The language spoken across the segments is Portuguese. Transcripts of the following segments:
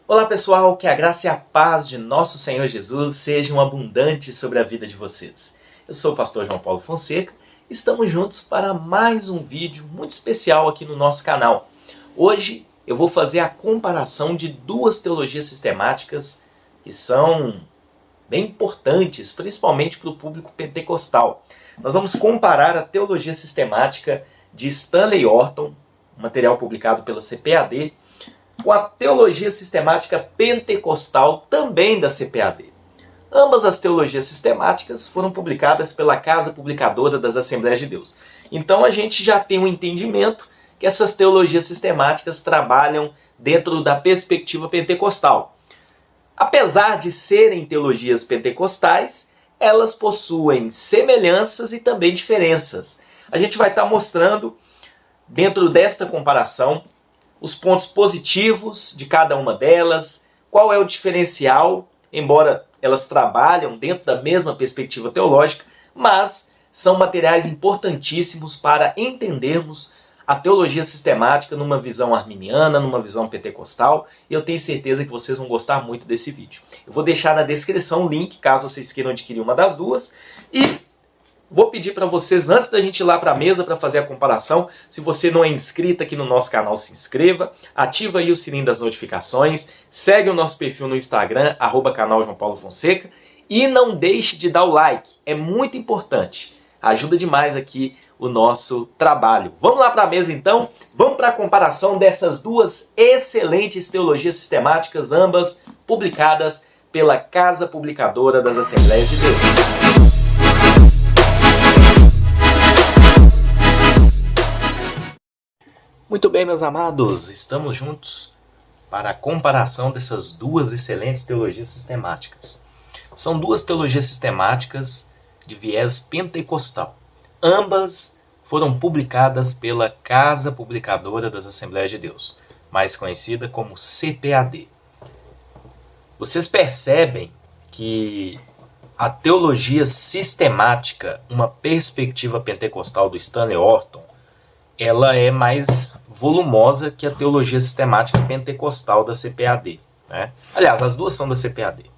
Olá pessoal, que a graça e a paz de nosso Senhor Jesus sejam abundantes sobre a vida de vocês. Eu sou o pastor João Paulo Fonseca e estamos juntos para mais um vídeo muito especial aqui no nosso canal. Hoje eu vou fazer a comparação de duas teologias sistemáticas que são bem importantes, principalmente para o público pentecostal. Nós vamos comparar a teologia sistemática de Stanley Horton, material publicado pela CPAD, com a teologia sistemática pentecostal, também da CPAD. Ambas as teologias sistemáticas foram publicadas pela Casa Publicadora das Assembleias de Deus. Então a gente já tem um entendimento que essas teologias sistemáticas trabalham dentro da perspectiva pentecostal. Apesar de serem teologias pentecostais, elas possuem semelhanças e também diferenças. A gente vai estar mostrando, dentro desta comparação, os pontos positivos de cada uma delas, qual é o diferencial, embora elas trabalham dentro da mesma perspectiva teológica, mas são materiais importantíssimos para entendermos a teologia sistemática numa visão arminiana, numa visão pentecostal, e eu tenho certeza que vocês vão gostar muito desse vídeo. Eu vou deixar na descrição o link, caso vocês queiram adquirir uma das duas, e vou pedir para vocês, antes da gente ir lá para a mesa para fazer a comparação, se você não é inscrito aqui no nosso canal, se inscreva, ativa aí o sininho das notificações, segue o nosso perfil no Instagram, @canal João Paulo Fonseca, e não deixe de dar o like, é muito importante, ajuda demais aqui o nosso trabalho. Vamos lá para a mesa então, vamos para a comparação dessas duas excelentes teologias sistemáticas, ambas publicadas pela Casa Publicadora das Assembleias de Deus. Muito bem, meus amados, estamos juntos para a comparação dessas duas excelentes teologias sistemáticas. São duas teologias sistemáticas de viés pentecostal. Ambas foram publicadas pela Casa Publicadora das Assembleias de Deus, mais conhecida como CPAD. Vocês percebem que a teologia sistemática, uma perspectiva pentecostal do Stanley Horton, ela é mais volumosa que a teologia sistemática pentecostal da CPAD, né? Aliás, as duas são da CPAD.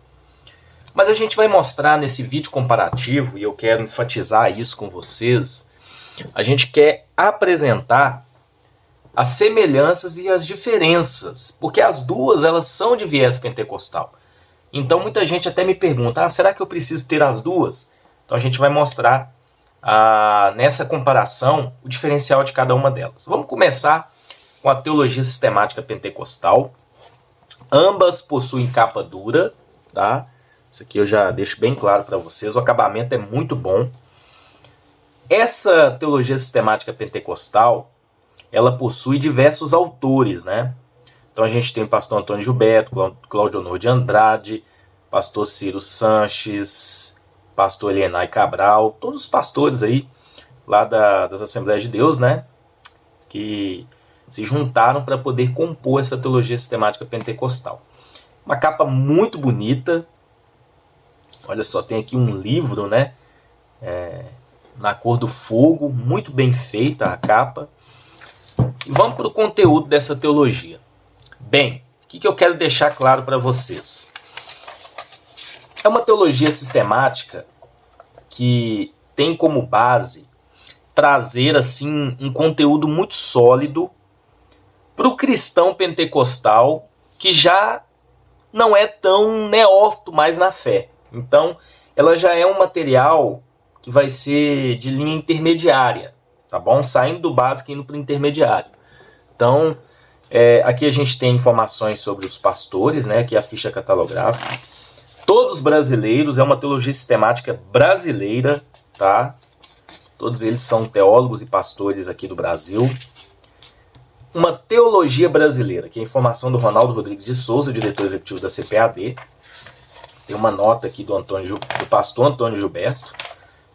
Mas a gente vai mostrar nesse vídeo comparativo, e eu quero enfatizar isso com vocês, a gente quer apresentar as semelhanças e as diferenças, porque as duas elas são de viés pentecostal. Então muita gente até me pergunta, será que eu preciso ter as duas? Então a gente vai mostrar nessa comparação o diferencial de cada uma delas. Vamos começar com a teologia sistemática pentecostal. Ambas possuem capa dura, tá? Isso aqui eu já deixo bem claro para vocês, o acabamento é muito bom. Essa teologia sistemática pentecostal, ela possui diversos autores, né? Então a gente tem o pastor Antônio Gilberto, Cláudio Honor de Andrade, pastor Ciro Sanches, pastor Elienay Cabral, todos os pastores aí lá das Assembleias de Deus, né, que se juntaram para poder compor essa teologia sistemática pentecostal. Uma capa muito bonita, olha só, tem aqui um livro, né, na cor do fogo, muito bem feita a capa. E vamos para o conteúdo dessa teologia. Bem, o que eu quero deixar claro para vocês? É uma teologia sistemática que tem como base trazer assim um conteúdo muito sólido para o cristão pentecostal que já não é tão neófito mais na fé. Então, ela já é um material que vai ser de linha intermediária, tá bom? Saindo do básico e indo para o intermediário. Então, aqui a gente tem informações sobre os pastores, né? Aqui é a ficha catalográfica. Todos brasileiros, é uma teologia sistemática brasileira, tá? Todos eles são teólogos e pastores aqui do Brasil. Uma teologia brasileira, que é a informação do Ronaldo Rodrigues de Souza, diretor executivo da CPAD. Tem uma nota aqui do pastor Antônio Gilberto,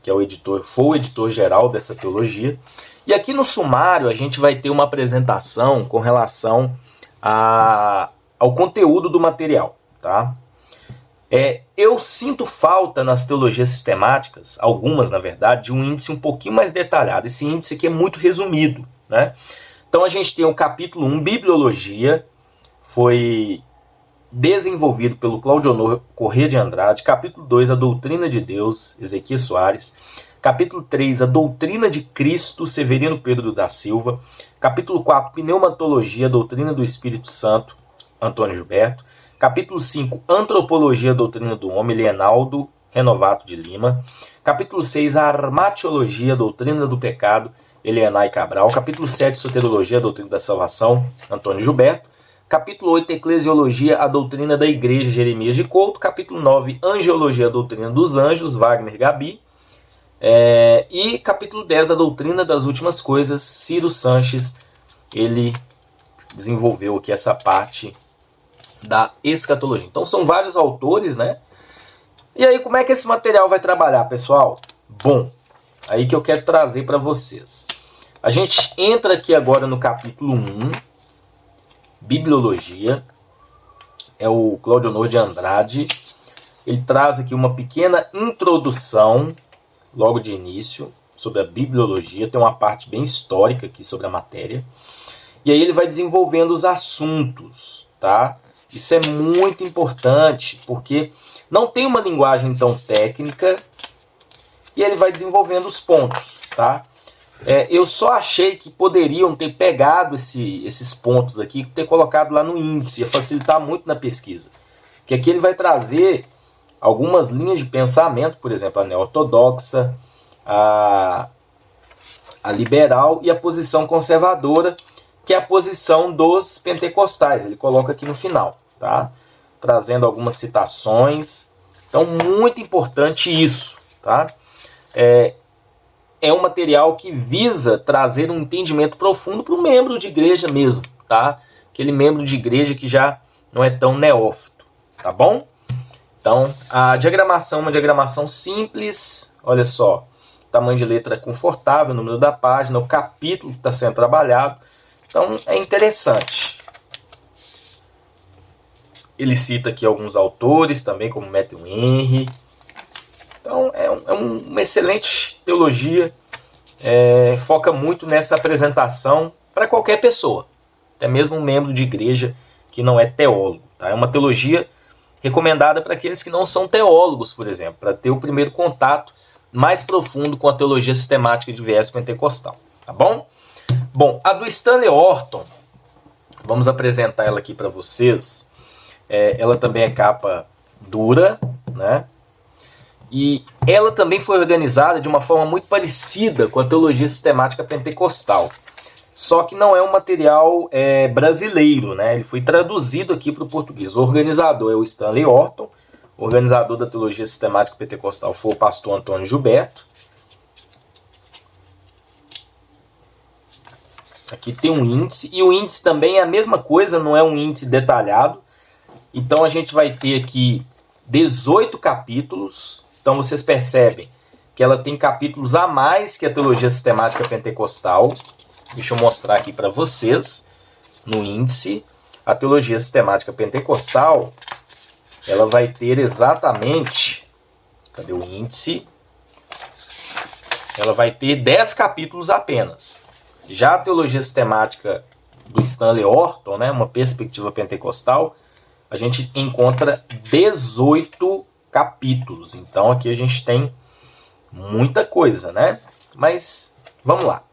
que é foi o editor-geral dessa teologia. E aqui no sumário a gente vai ter uma apresentação com relação ao conteúdo do material, tá? Eu sinto falta nas teologias sistemáticas, algumas na verdade, de um índice um pouquinho mais detalhado. Esse índice aqui é muito resumido, né? Então a gente tem o capítulo 1, Bibliologia, foi desenvolvido pelo Claudionor Corrêa de Andrade. Capítulo 2, a doutrina de Deus, Ezequiel Soares. Capítulo 3, a doutrina de Cristo, Severino Pedro da Silva. Capítulo 4, pneumatologia, a doutrina do Espírito Santo, Antônio Gilberto. Capítulo 5, antropologia, a doutrina do homem, Leonardo Renovato de Lima. Capítulo 6, a armatiologia, a doutrina do pecado, Elianai Cabral. Capítulo 7, soteriologia, a doutrina da salvação, Antônio Gilberto. Capítulo 8, eclesiologia, a doutrina da igreja, Jeremias de Couto. Capítulo 9, angiologia, a doutrina dos anjos, Wagner Gabi. E capítulo 10, a doutrina das últimas coisas, Ciro Sanches. Ele desenvolveu aqui essa parte da escatologia. Então são vários autores, né? E aí como é que esse material vai trabalhar, pessoal? Bom, aí que eu quero trazer para vocês. A gente entra aqui agora no capítulo 1, Bibliologia. É o Claudionor de Andrade. Ele traz aqui uma pequena introdução, logo de início, sobre a bibliologia. Tem uma parte bem histórica aqui sobre a matéria. E aí ele vai desenvolvendo os assuntos, tá? Isso é muito importante, porque não tem uma linguagem tão técnica e ele vai desenvolvendo os pontos, tá? Eu só achei que poderiam ter pegado esses pontos aqui, ter colocado lá no índice, ia facilitar muito na pesquisa. Porque aqui ele vai trazer algumas linhas de pensamento, por exemplo, a neo-ortodoxa, a liberal e a posição conservadora, que é a posição dos pentecostais. Ele coloca aqui no final, tá? Trazendo algumas citações. Então, muito importante isso, tá? É um material que visa trazer um entendimento profundo para o membro de igreja mesmo, tá? Aquele membro de igreja que já não é tão neófito, tá bom? Então, a diagramação é uma diagramação simples, olha só, tamanho de letra confortável, número da página, o capítulo que está sendo trabalhado. Então, é interessante. Ele cita aqui alguns autores também, como Matthew Henry. Então, é uma excelente teologia. Foca muito nessa apresentação para qualquer pessoa, até mesmo um membro de igreja que não é teólogo, tá? É uma teologia recomendada para aqueles que não são teólogos, por exemplo, para ter o primeiro contato mais profundo com a teologia sistemática de viés pentecostal, tá bom? Bom, a do Stanley Orton, vamos apresentar ela aqui para vocês. Ela também é capa dura, né? E ela também foi organizada de uma forma muito parecida com a teologia sistemática pentecostal. Só que não é um material brasileiro, né? Ele foi traduzido aqui para o português. O organizador é o Stanley Orton. O organizador da teologia sistemática pentecostal foi o pastor Antônio Gilberto. Aqui tem um índice. E o índice também é a mesma coisa, não é um índice detalhado. Então a gente vai ter aqui 18 capítulos. Então vocês percebem que ela tem capítulos a mais que a teologia sistemática pentecostal. Deixa eu mostrar aqui para vocês no índice. A teologia sistemática pentecostal, ela vai ter exatamente, cadê o índice? Ela vai ter 10 capítulos apenas. Já a teologia sistemática do Stanley Orton, né, uma perspectiva pentecostal, a gente encontra 18 capítulos. Então aqui a gente tem muita coisa, né? Mas vamos lá.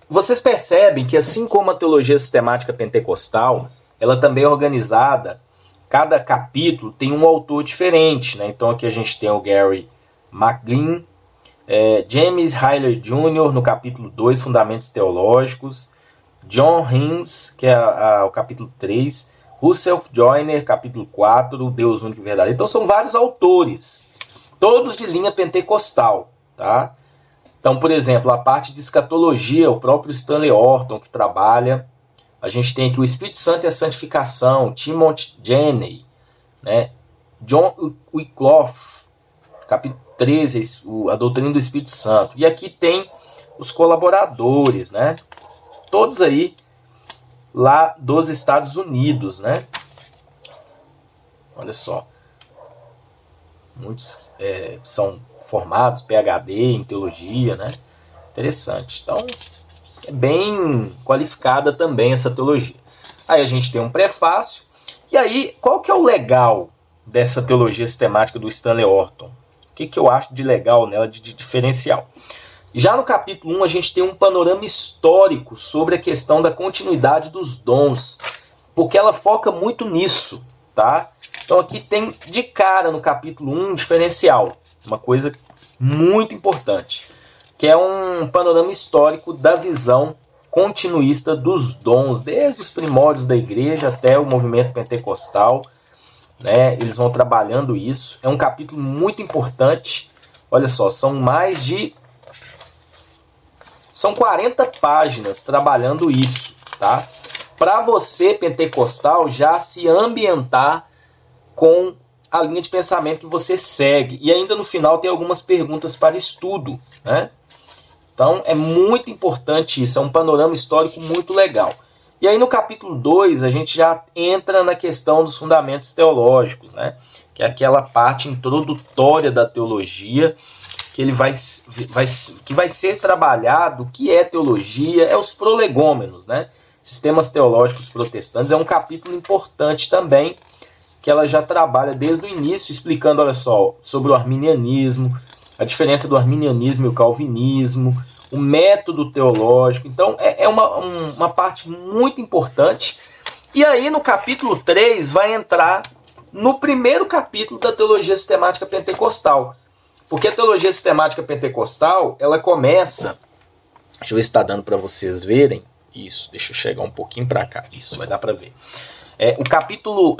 Vocês percebem que assim como a teologia sistemática pentecostal, ela também é organizada, cada capítulo tem um autor diferente, né? Então aqui a gente tem o Gary McGlynn, James Hyler Jr. no capítulo 2, Fundamentos Teológicos, John Haynes, que é o capítulo 3, Russell Joyner, capítulo 4, Deus Único e Verdadeiro. Então são vários autores, todos de linha pentecostal, tá? Então, por exemplo, a parte de escatologia, o próprio Stanley Orton que trabalha. A gente tem aqui o Espírito Santo e a Santificação, Timothy Jenney, né? John Wycliffe, capítulo 13, a doutrina do Espírito Santo. E aqui tem os colaboradores, né? Todos aí lá dos Estados Unidos, né? Olha só. Muitos são formados, PhD em teologia, né? Interessante. Então, é bem qualificada também essa teologia. Aí a gente tem um prefácio E aí, qual que é o legal dessa teologia sistemática do Stanley Orton? O que eu acho de legal nela, de diferencial? Já no capítulo 1, a gente tem um panorama histórico sobre a questão da continuidade dos dons, porque ela foca muito nisso, tá? Então aqui tem de cara no capítulo 1 um diferencial, uma coisa muito importante, que é um panorama histórico da visão continuista dos dons, desde os primórdios da igreja até o movimento pentecostal, né? Eles vão trabalhando isso. É um capítulo muito importante. Olha só, são 40 páginas trabalhando isso, tá? Para você, pentecostal, já se ambientar com a linha de pensamento que você segue. E ainda no final tem algumas perguntas para estudo, né? Então é muito importante isso, é um panorama histórico muito legal. E aí no capítulo 2 a gente já entra na questão dos fundamentos teológicos, né? Que é aquela parte introdutória da teologia, que ele vai ser trabalhado. O que é teologia? É os prolegômenos, né? Sistemas teológicos protestantes. É um capítulo importante também, que ela já trabalha desde o início, explicando, olha só, sobre o arminianismo, a diferença do arminianismo e o calvinismo, o método teológico. Então é uma parte muito importante. E aí no capítulo 3 vai entrar no primeiro capítulo da teologia sistemática pentecostal. Porque a teologia sistemática pentecostal, ela começa... Deixa eu ver se está dando para vocês verem. Isso, deixa eu chegar um pouquinho para cá. Isso, vai dar para ver. O capítulo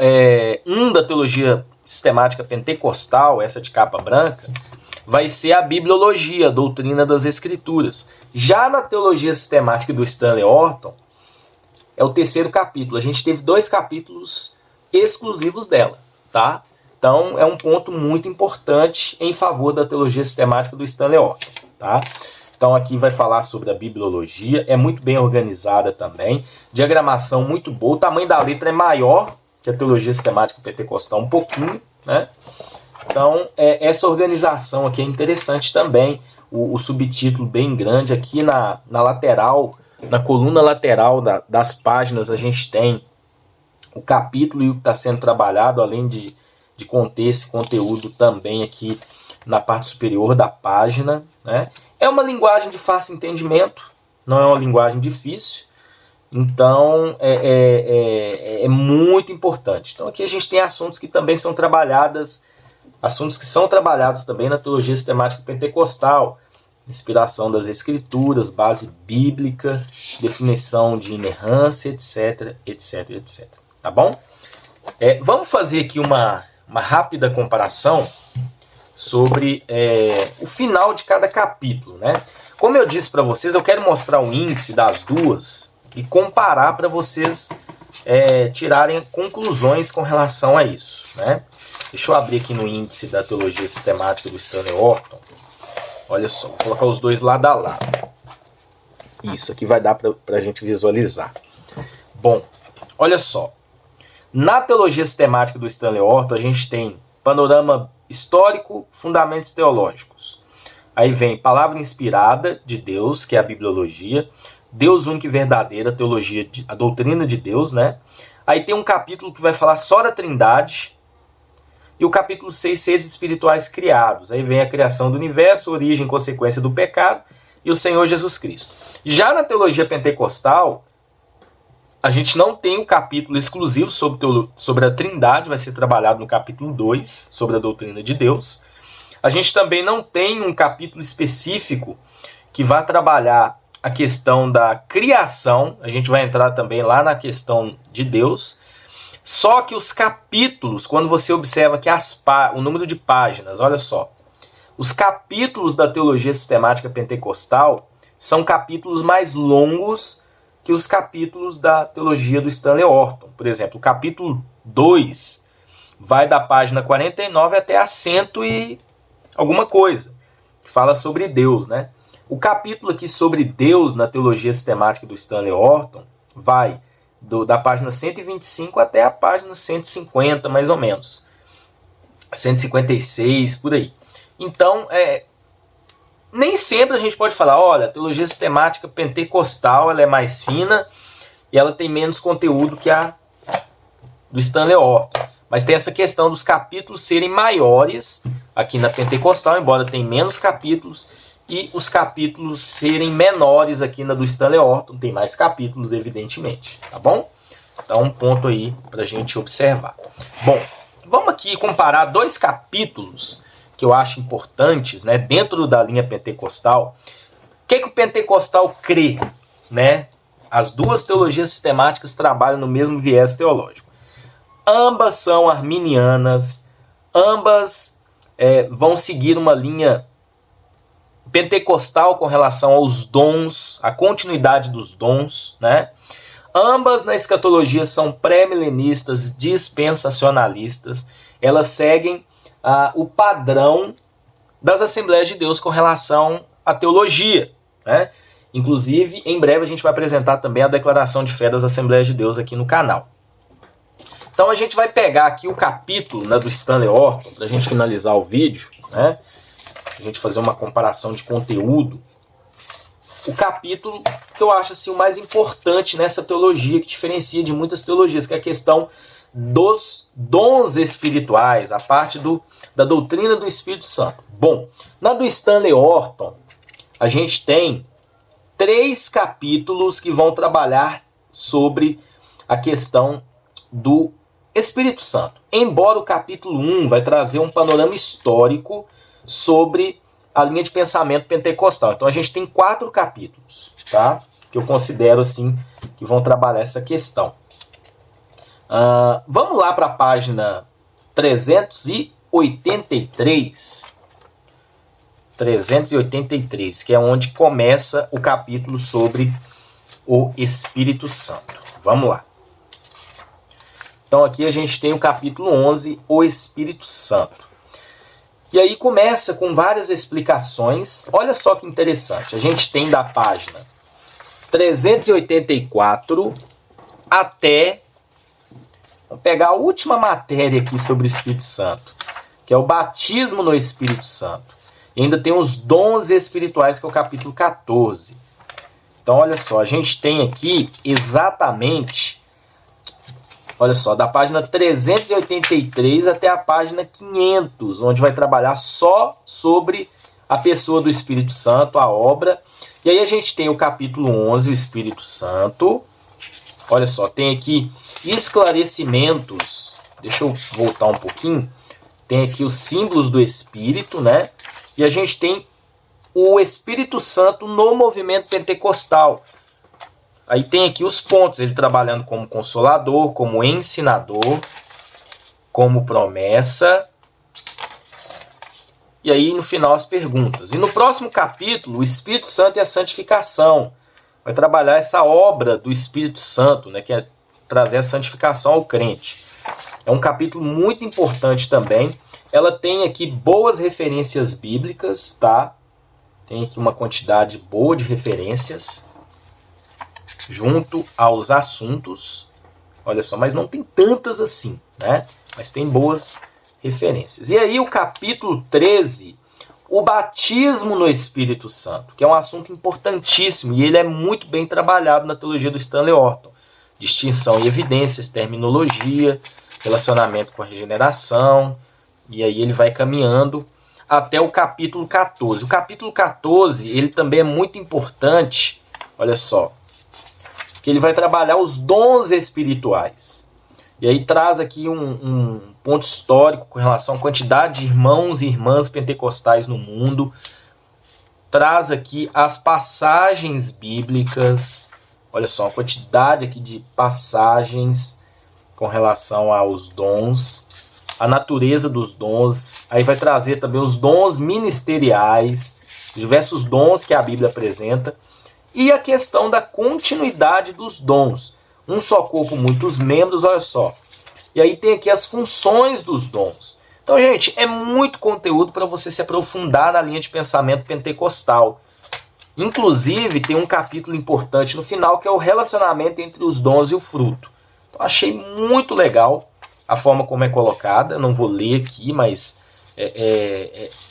1 da teologia sistemática pentecostal, essa de capa branca, vai ser a bibliologia, a doutrina das escrituras. Já na teologia sistemática do Stanley Orton, é o terceiro capítulo. A gente teve 2 capítulos exclusivos dela, tá? Então, é um ponto muito importante em favor da teologia sistemática do Stanley Orton, tá? Então, aqui vai falar sobre a bibliologia, é muito bem organizada também, diagramação muito boa, o tamanho da letra é maior que a teologia sistemática pentecostal, um pouquinho, né? Então, essa organização aqui é interessante também, o subtítulo bem grande aqui na lateral, na coluna lateral das páginas, a gente tem o capítulo e o que está sendo trabalhado, além de conter esse conteúdo também aqui na parte superior da página, né? É uma linguagem de fácil entendimento, não é uma linguagem difícil, então é muito importante. Então aqui a gente tem assuntos que também são trabalhados, também na teologia sistemática pentecostal, inspiração das escrituras, base bíblica, definição de inerrância, etc, etc, etc. Tá bom? Vamos fazer aqui uma rápida comparação sobre o final de cada capítulo, né? Como eu disse para vocês, eu quero mostrar o índice das duas e comparar para vocês tirarem conclusões com relação a isso, né? Deixa eu abrir aqui no índice da teologia sistemática do Stanley Orton. Olha só, vou colocar os dois lado a lado. Isso aqui vai dar para a gente visualizar. Bom, olha só. Na teologia sistemática do Stanley Orton, a gente tem panorama histórico, fundamentos teológicos. Aí vem palavra inspirada de Deus, que é a bibliologia, Deus único e verdadeiro, a doutrina de Deus, né? Aí tem um capítulo que vai falar só da Trindade, e o capítulo 6, seres espirituais criados. Aí vem a criação do universo, origem e consequência do pecado, e o Senhor Jesus Cristo. Já na teologia pentecostal, a gente não tem um capítulo exclusivo sobre a Trindade, vai ser trabalhado no capítulo 2, sobre a doutrina de Deus. A gente também não tem um capítulo específico que vai trabalhar a questão da criação, a gente vai entrar também lá na questão de Deus. Só que os capítulos, quando você observa que o número de páginas, olha só, os capítulos da teologia sistemática pentecostal são capítulos mais longos que os capítulos da teologia do Stanley Orton. Por exemplo, o capítulo 2 vai da página 49 até a 100 e alguma coisa, que fala sobre Deus, né? O capítulo aqui sobre Deus na teologia sistemática do Stanley Orton vai da página 125 até a página 150, mais ou menos. 156, por aí. Então, nem sempre a gente pode falar, olha, a teologia sistemática pentecostal ela é mais fina e ela tem menos conteúdo que a do Stanley Orton. Mas tem essa questão dos capítulos serem maiores aqui na Pentecostal, embora tenha menos capítulos, e os capítulos serem menores aqui na do Stanley Orton. Tem mais capítulos, evidentemente, tá bom? Então, um ponto aí para a gente observar. Bom, vamos aqui comparar dois capítulos que eu acho importantes, né, dentro da linha pentecostal. O que o pentecostal crê, né? As duas teologias sistemáticas trabalham no mesmo viés teológico. Ambas são arminianas, ambas vão seguir uma linha pentecostal com relação aos dons, a continuidade dos dons, né? Ambas na escatologia são pré-milenistas, dispensacionalistas. Elas seguem o padrão das Assembleias de Deus com relação à teologia, né? Inclusive, em breve a gente vai apresentar também a declaração de fé das Assembleias de Deus aqui no canal. Então a gente vai pegar aqui o capítulo, né, do Stanley Orton, para a gente finalizar o vídeo, né? A gente fazer uma comparação de conteúdo. O capítulo que eu acho assim, o mais importante nessa teologia, que diferencia de muitas teologias, que é a questão dos dons espirituais, a parte da doutrina do Espírito Santo. Bom, na do Stanley Orton, a gente tem 3 capítulos que vão trabalhar sobre a questão do Espírito Santo. Embora o capítulo 1 vai trazer um panorama histórico sobre a linha de pensamento pentecostal. Então a gente tem 4 capítulos, tá? Que eu considero assim que vão trabalhar essa questão. Vamos lá para a página 383. 383, que é onde começa o capítulo sobre o Espírito Santo. Vamos lá. Então aqui a gente tem o capítulo 11, o Espírito Santo. E aí começa com várias explicações. Olha só que interessante. A gente tem da página 384 até... Vamos pegar a última matéria aqui sobre o Espírito Santo, que é o batismo no Espírito Santo. E ainda tem os dons espirituais, que é o capítulo 14. Então, olha só, a gente tem aqui exatamente, olha só, da página 383 até a página 500, onde vai trabalhar só sobre a pessoa do Espírito Santo, a obra. E aí a gente tem o capítulo 11, o Espírito Santo. Olha só, tem aqui esclarecimentos. Deixa eu voltar um pouquinho. Tem aqui os símbolos do Espírito, né? E a gente tem o Espírito Santo no movimento pentecostal. Aí tem aqui os pontos, ele trabalhando como consolador, como ensinador, como promessa. E aí no final as perguntas. E no próximo capítulo, o Espírito Santo e a santificação. Vai trabalhar essa obra do Espírito Santo, né, que é trazer a santificação ao crente. É um capítulo muito importante também. Ela tem aqui boas referências bíblicas, tá? Tem aqui uma quantidade boa de referências junto aos assuntos. Olha só, mas não tem tantas assim, né? Mas tem boas referências. E aí o capítulo 13, o batismo no Espírito Santo, que é um assunto importantíssimo e ele é muito bem trabalhado na teologia do Stanley Orton. Distinção e evidências, terminologia, relacionamento com a regeneração, e aí ele vai caminhando até o capítulo 14. O capítulo 14, ele também é muito importante, olha só, que ele vai trabalhar os dons espirituais. E aí traz aqui um ponto histórico com relação à quantidade de irmãos e irmãs pentecostais no mundo. Traz aqui as passagens bíblicas. Olha só, a quantidade aqui de passagens com relação aos dons. A natureza dos dons. Aí vai trazer também os dons ministeriais. Diversos dons que a Bíblia apresenta. E a questão da continuidade dos dons. Um só corpo, muitos membros, olha só. E aí tem aqui as funções dos dons. Então, gente, é muito conteúdo para você se aprofundar na linha de pensamento pentecostal. Inclusive, tem um capítulo importante no final, que é o relacionamento entre os dons e o fruto. Então, achei muito legal a forma como é colocada. Eu não vou ler aqui, mas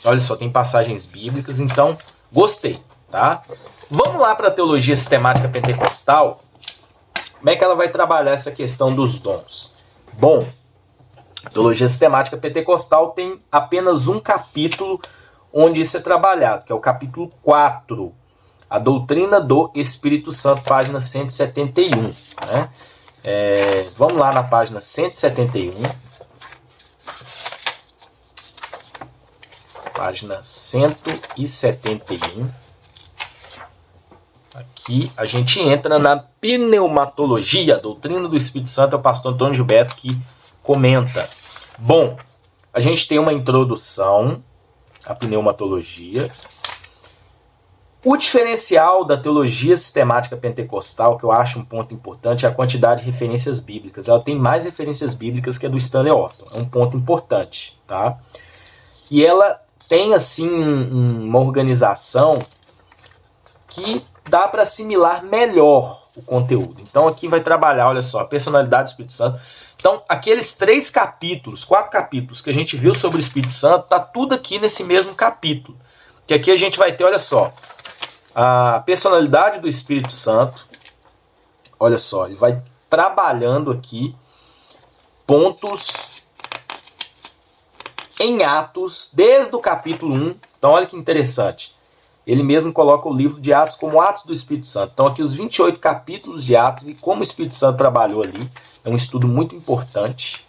olha só, tem passagens bíblicas. Então, gostei, tá? Vamos lá para a teologia sistemática pentecostal. Como é que ela vai trabalhar essa questão dos dons? Bom, a teologia sistemática pentecostal tem apenas um capítulo onde isso é trabalhado, que é o capítulo 4, a doutrina do Espírito Santo, página 171. Né? Vamos lá na página 171. Página 171. Aqui a gente entra na pneumatologia, a doutrina do Espírito Santo, é o pastor Antônio Gilberto que comenta. Bom, a gente tem uma introdução à pneumatologia. O diferencial da teologia sistemática pentecostal, que eu acho um ponto importante, é a quantidade de referências bíblicas. Ela tem mais referências bíblicas que a do Stanley Orton. É um ponto importante, tá? E ela tem, assim, uma organização que dá para assimilar melhor o conteúdo. Então, aqui vai trabalhar, olha só, a personalidade do Espírito Santo. Então, aqueles 4 capítulos que a gente viu sobre o Espírito Santo, tá tudo aqui nesse mesmo capítulo. Que aqui a gente vai ter, olha só, a personalidade do Espírito Santo. Olha só, ele vai trabalhando aqui pontos em Atos, desde o capítulo 1. Então, olha que interessante. Ele mesmo coloca o livro de Atos como Atos do Espírito Santo. Então, aqui os 28 capítulos de Atos e como o Espírito Santo trabalhou ali. É um estudo muito importante.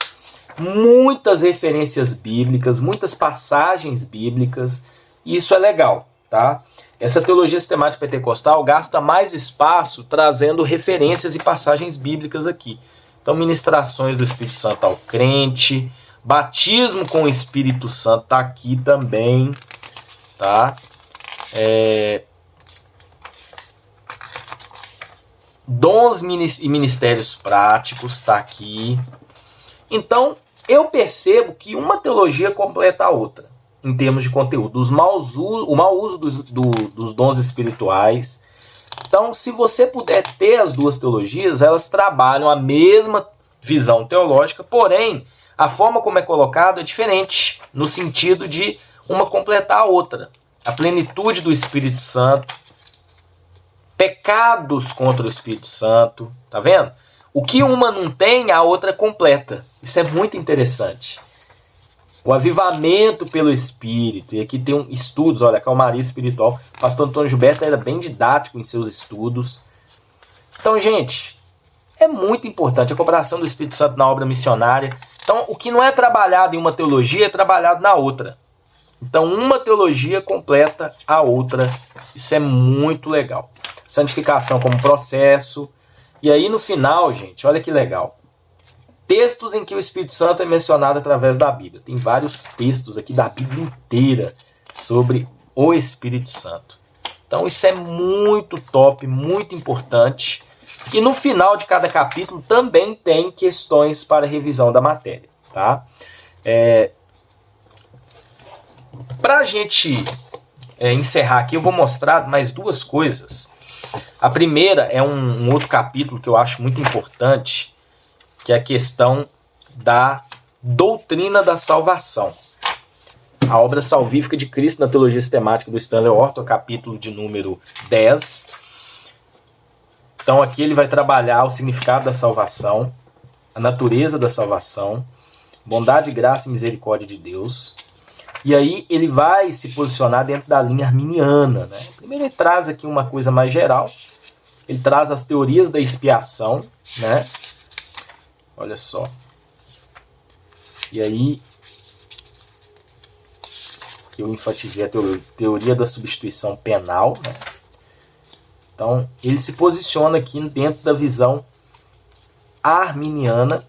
Muitas referências bíblicas, muitas passagens bíblicas. E isso é legal, tá? Essa teologia sistemática pentecostal gasta mais espaço trazendo referências e passagens bíblicas aqui. Então, ministrações do Espírito Santo ao crente, batismo com o Espírito Santo está aqui também, tá? Dons e ministérios práticos está aqui. Então, eu percebo que uma teologia completa a outra, em termos de conteúdo. O mau uso dos dons espirituais. Então, se você puder ter as duas teologias, elas trabalham a mesma visão teológica, porém, a forma como é colocado é diferente, no sentido de uma completar a outra. A plenitude do Espírito Santo, pecados contra o Espírito Santo, tá vendo? O que uma não tem, a outra completa. Isso é muito interessante. O avivamento pelo Espírito, e aqui tem estudos, olha, a calmaria espiritual. O pastor Antônio Gilberto era bem didático em seus estudos. Então, gente, é muito importante a cooperação do Espírito Santo na obra missionária. Então, o que não é trabalhado em uma teologia é trabalhado na outra. Então, uma teologia completa a outra. Isso é muito legal. Santificação como processo. E aí, no final, gente, olha que legal. Textos em que o Espírito Santo é mencionado através da Bíblia. Tem vários textos aqui da Bíblia inteira sobre o Espírito Santo. Então, isso é muito top, muito importante. E no final de cada capítulo também tem questões para revisão da matéria, tá? Para a gente encerrar aqui, eu vou mostrar mais duas coisas. A primeira é um outro capítulo que eu acho muito importante, que é a questão da doutrina da salvação. A obra salvífica de Cristo na teologia sistemática do Stanley Orton, capítulo de número 10. Então aqui ele vai trabalhar o significado da salvação, a natureza da salvação, bondade, graça e misericórdia de Deus. E aí ele vai se posicionar dentro da linha arminiana, né? Primeiro ele traz aqui uma coisa mais geral, ele traz as teorias da expiação, né? Olha só. E aí que eu enfatizei a teoria da substituição penal, né? Então, ele se posiciona aqui dentro da visão arminiana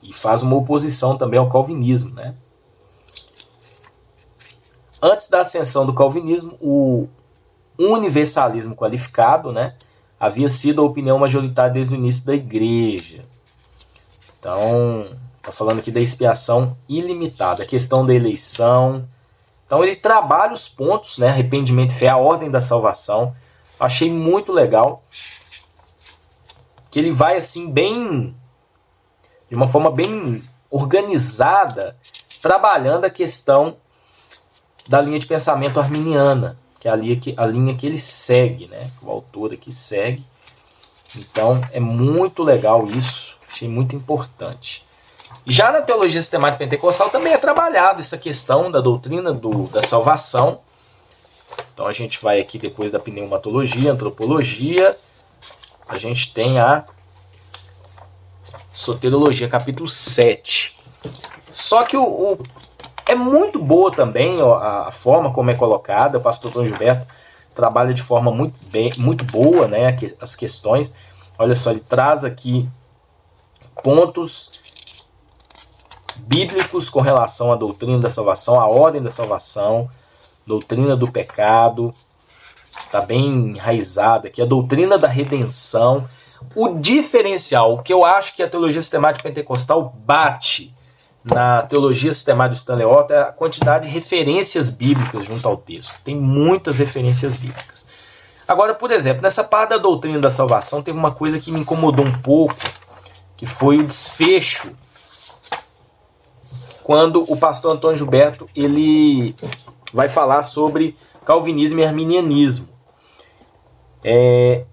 e faz uma oposição também ao calvinismo, né? Antes da ascensão do calvinismo, o universalismo qualificado, né, havia sido a opinião majoritária desde o início da igreja. Então, está falando aqui da expiação ilimitada, a questão da eleição. Então ele trabalha os pontos, né? Arrependimento e fé, a ordem da salvação. Achei muito legal. Que ele vai assim bem, de uma forma bem organizada, trabalhando a questão da linha de pensamento arminiana, que é a linha que ele segue, né? O autor aqui segue. Então é muito legal isso, achei muito importante. Já na teologia sistemática pentecostal também é trabalhado essa questão da doutrina da salvação. Então a gente vai aqui depois da pneumatologia, antropologia, a gente tem a soteriologia, capítulo 7. Só que é muito boa também a forma como é colocada. O pastor Antônio Gilberto trabalha de forma muito boa, né, as questões. Olha só, ele traz aqui pontos bíblicos com relação à doutrina da salvação, à ordem da salvação, doutrina do pecado, está bem enraizada aqui, a doutrina da redenção. O diferencial, o que eu acho que a teologia sistemática pentecostal bate na teologia sistemática do Stanley Orton, é a quantidade de referências bíblicas junto ao texto. Tem muitas referências bíblicas. Agora, por exemplo, nessa parte da doutrina da salvação, teve uma coisa que me incomodou um pouco, que foi o desfecho, quando o pastor Antônio Gilberto ele vai falar sobre calvinismo e arminianismo.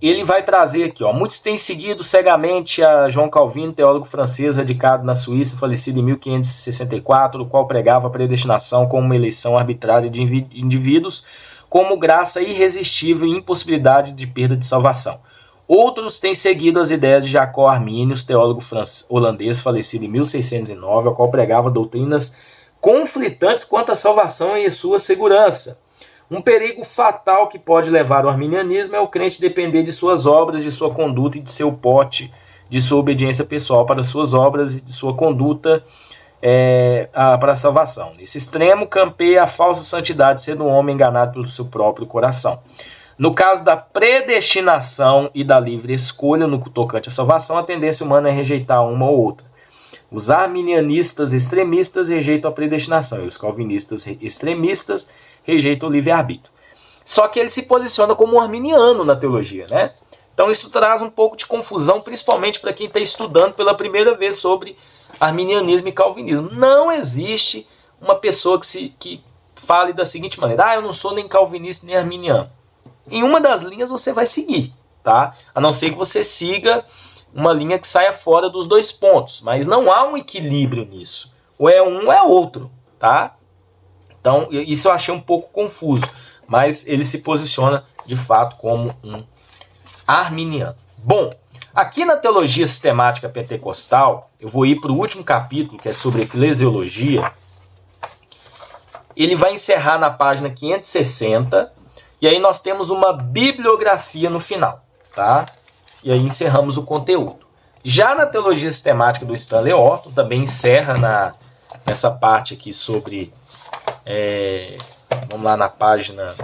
Ele vai trazer aqui, muitos têm seguido cegamente a João Calvino, teólogo francês radicado na Suíça, falecido em 1564, o qual pregava a predestinação como uma eleição arbitrária de indivíduos, como graça irresistível e impossibilidade de perda de salvação. Outros têm seguido as ideias de Jacó Arminius, teólogo holandês, falecido em 1609, ao qual pregava doutrinas conflitantes quanto à salvação e sua segurança. Um perigo fatal que pode levar ao arminianismo é o crente depender de suas obras, de sua conduta e de seu pote, de sua obediência pessoal para suas obras e de sua conduta para a salvação. Nesse extremo, campeia a falsa santidade, sendo um homem enganado pelo seu próprio coração. No caso da predestinação e da livre escolha no tocante à salvação, a tendência humana é rejeitar uma ou outra. Os arminianistas extremistas rejeitam a predestinação e os calvinistas extremistas rejeitam o livre-arbítrio. Só que ele se posiciona como um arminiano na teologia, né? Então isso traz um pouco de confusão, principalmente para quem está estudando pela primeira vez sobre arminianismo e calvinismo. Não existe uma pessoa que fale da seguinte maneira: eu não sou nem calvinista nem arminiano. Em uma das linhas você vai seguir, tá? A não ser que você siga uma linha que saia fora dos dois pontos. Mas não há um equilíbrio nisso. Ou é um ou é outro, tá? Então, isso eu achei um pouco confuso. Mas ele se posiciona, de fato, como um arminiano. Bom, aqui na teologia sistemática pentecostal, eu vou ir para o último capítulo, que é sobre eclesiologia. Ele vai encerrar na página 560. E aí nós temos uma bibliografia no final, tá? E aí encerramos o conteúdo. Já na teologia sistemática do Stanley Orton, também encerra nessa parte aqui sobre... vamos lá na página...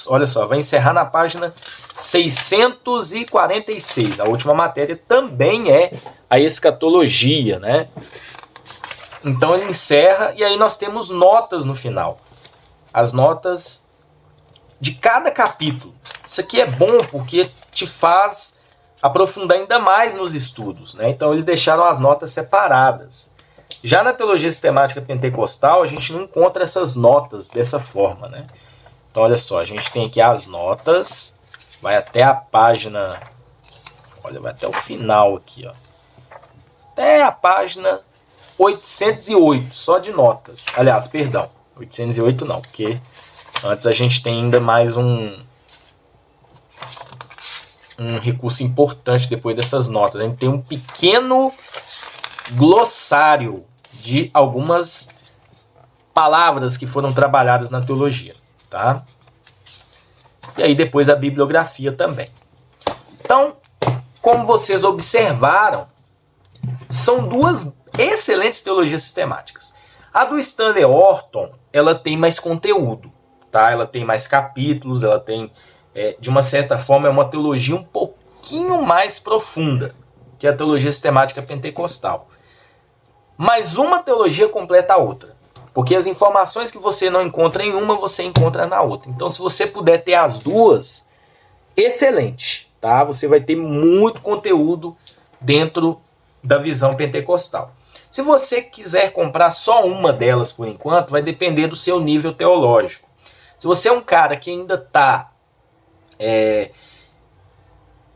olha só, vai encerrar na página 646. A última matéria também é a escatologia, né? Então ele encerra e aí nós temos notas no final. As notas de cada capítulo. Isso aqui é bom porque te faz aprofundar ainda mais nos estudos, né? Então eles deixaram as notas separadas. Já na teologia sistemática pentecostal, a gente não encontra essas notas dessa forma, né? Então olha só, a gente tem aqui as notas, vai até a página, olha, vai até o final aqui, ó. Até a página 808, só de notas. Aliás, perdão, 808 não, porque antes a gente tem ainda mais um recurso importante depois dessas notas. A gente tem um pequeno glossário de algumas palavras que foram trabalhadas na teologia, tá? E aí depois a bibliografia também. Então, como vocês observaram, são duas excelentes teologias sistemáticas. A do Stanley Orton, ela tem mais conteúdo, tá? Ela tem mais capítulos, ela tem, de uma certa forma, é uma teologia um pouquinho mais profunda que a teologia sistemática pentecostal. Mas uma teologia completa a outra, porque as informações que você não encontra em uma, você encontra na outra. Então, se você puder ter as duas, excelente, tá? Você vai ter muito conteúdo dentro da visão pentecostal. Se você quiser comprar só uma delas por enquanto, vai depender do seu nível teológico. Se você é um cara que ainda está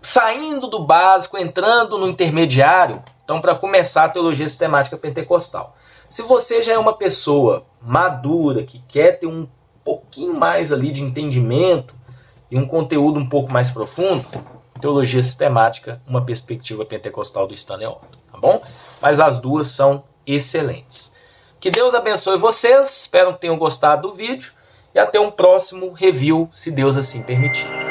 saindo do básico, entrando no intermediário, então para começar a teologia sistemática pentecostal. Se você já é uma pessoa madura, que quer ter um pouquinho mais ali de entendimento e um conteúdo um pouco mais profundo, teologia sistemática, uma perspectiva pentecostal do Stanley Horton, tá bom? Mas as duas são excelentes. Que Deus abençoe vocês, espero que tenham gostado do vídeo e até um próximo review, se Deus assim permitir.